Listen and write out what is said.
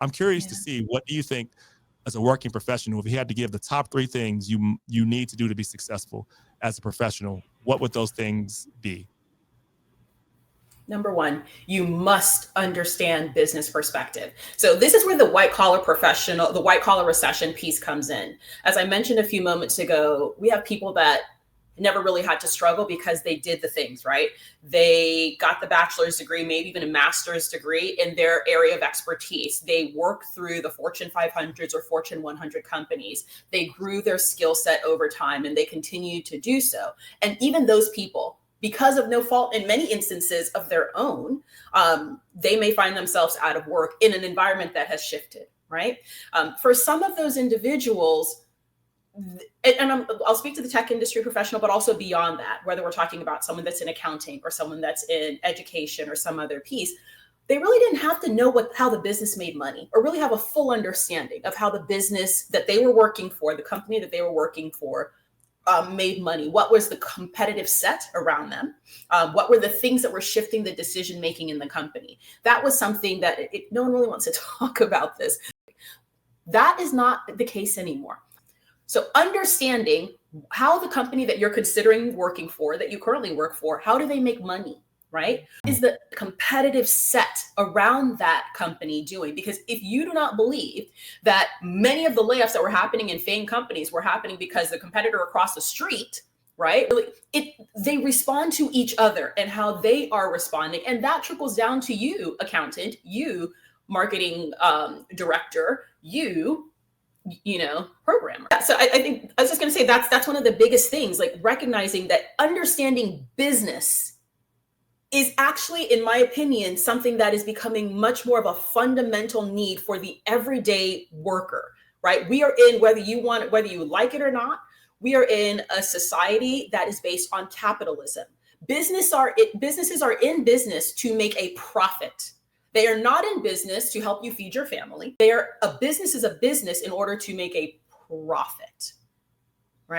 I'm curious to Yeah. see, what do you think as a working professional, if you had to give the top 3 things you need to do to be successful as a professional, what would those things be? Number one, you must understand business perspective. So this is where the white collar recession piece comes in. As I mentioned a few moments ago, we have people that never really had to struggle because they did the things, right? They got the bachelor's degree, maybe even a master's degree in their area of expertise. They worked through the Fortune 500s or Fortune 100 companies. They grew their skill set over time and they continue to do so. And even those people, because of no fault in many instances of their own, they may find themselves out of work in an environment that has shifted, right? For some of those individuals, and I'll speak to the tech industry professional, but also beyond that, whether we're talking about someone that's in accounting or someone that's in education or some other piece, they really didn't have to know how the business made money or really have a full understanding of how the business that they were working for, the company that they were working for, made money. What was the competitive set around them? What were the things that were shifting the decision making in the company? That was something that no one really wants to talk about this. That is not the case anymore. So understanding how the company that you're considering working for, that you currently work for, how do they make money, right? Is the competitive set around that company doing? Because if you do not believe that many of the layoffs that were happening in FANG companies were happening because the competitor across the street, right? They respond to each other and how they are responding. And that trickles down to you, accountant, you, marketing director, you programmer. So I think I was just going to say that's one of the biggest things, like recognizing that understanding business is actually, in my opinion, something that is becoming much more of a fundamental need for the everyday worker, right? We are in, whether you like it or not, we are in a society that is based on capitalism. Businesses are in business to make a profit. They are not in business to help you feed your family. A business is a business in order to make a profit.